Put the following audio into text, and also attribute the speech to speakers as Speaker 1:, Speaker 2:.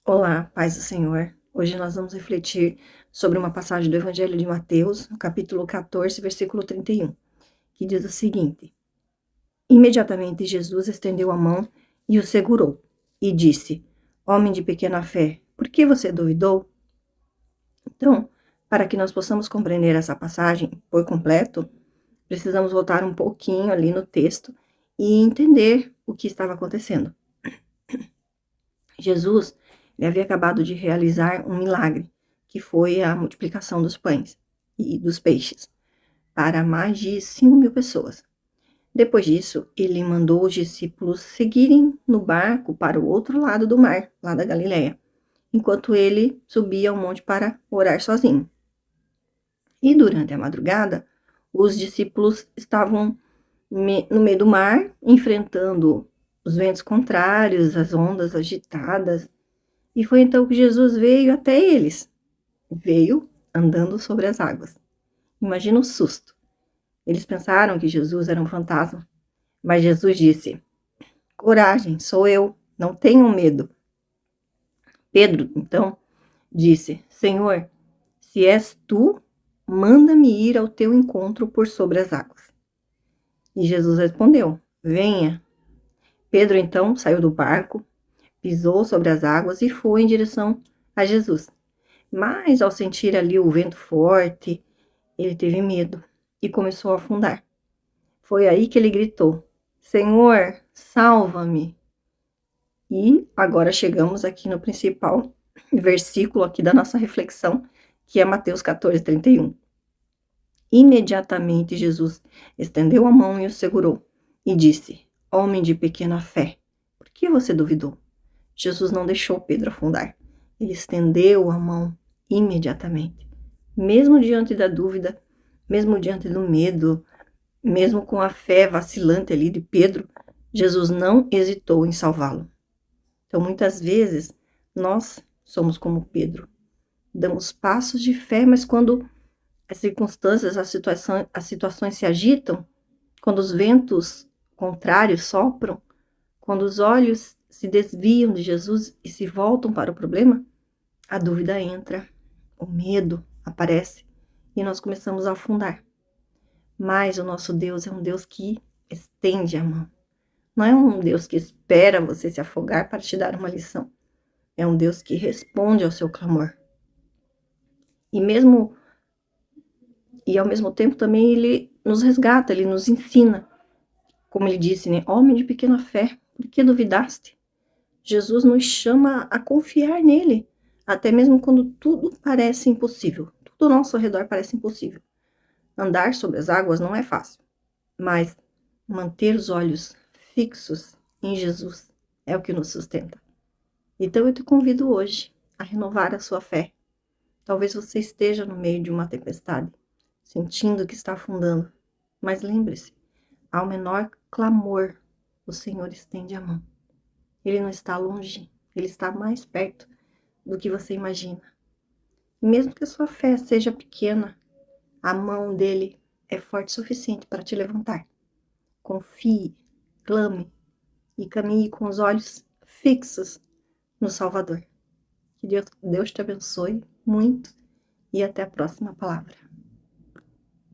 Speaker 1: Olá, paz do Senhor. Hoje nós vamos refletir sobre uma passagem do Evangelho de Mateus, no capítulo 14, versículo 31, que diz o seguinte: Imediatamente Jesus estendeu a mão e o segurou, e disse: Homem de pequena fé, por que você duvidou? Então, para que nós possamos compreender essa passagem por completo, precisamos voltar um pouquinho ali no texto e entender o que estava acontecendo. Jesus, ele havia acabado de realizar um milagre, que foi a multiplicação dos pães e dos peixes, para mais de 5.000 pessoas. Depois disso, ele mandou os discípulos seguirem no barco para o outro lado do mar, lá da Galileia, enquanto ele subia ao monte para orar sozinho. E durante a madrugada, os discípulos estavam no meio do mar, enfrentando os ventos contrários, as ondas agitadas. E foi então que Jesus veio até eles. Veio andando sobre as águas. Imagina o susto. Eles pensaram que Jesus era um fantasma. Mas Jesus disse: Coragem, sou eu, não tenham medo. Pedro, então, disse: Senhor, se és tu, manda-me ir ao teu encontro por sobre as águas. E Jesus respondeu: Venha. Pedro, então, saiu do barco, pisou sobre as águas e foi em direção a Jesus. Mas, ao sentir ali o vento forte, ele teve medo e começou a afundar. Foi aí que ele gritou: Senhor, salva-me! E agora chegamos aqui no principal versículo aqui da nossa reflexão, que é Mateus 14, 31. Imediatamente Jesus estendeu a mão e o segurou e disse: Homem de pequena fé, por que você duvidou? Jesus não deixou Pedro afundar. Ele estendeu a mão imediatamente. Mesmo diante da dúvida, mesmo diante do medo, mesmo com a fé vacilante ali de Pedro, Jesus não hesitou em salvá-lo. Então, muitas vezes, nós somos como Pedro. Damos passos de fé, mas quando as circunstâncias, as situações se agitam, quando os ventos contrários sopram, quando os olhos se desviam de Jesus e se voltam para o problema, a dúvida entra, o medo aparece e nós começamos a afundar. Mas o nosso Deus é um Deus que estende a mão. Não é um Deus que espera você se afogar para te dar uma lição. É um Deus que responde ao seu clamor. E ao mesmo tempo também ele nos resgata, ele nos ensina. Como ele disse, né? Homem de pequena fé, por que duvidaste? Jesus nos chama a confiar nele, até mesmo quando tudo parece impossível. Tudo ao nosso redor parece impossível. Andar sobre as águas não é fácil, mas manter os olhos fixos em Jesus é o que nos sustenta. Então eu te convido hoje a renovar a sua fé. Talvez você esteja no meio de uma tempestade, sentindo que está afundando, mas lembre-se, ao menor clamor, o Senhor estende a mão. Ele não está longe, ele está mais perto do que você imagina. E mesmo que a sua fé seja pequena, a mão dele é forte o suficiente para te levantar. Confie, clame e caminhe com os olhos fixos no Salvador. Que Deus te abençoe muito e até a próxima palavra.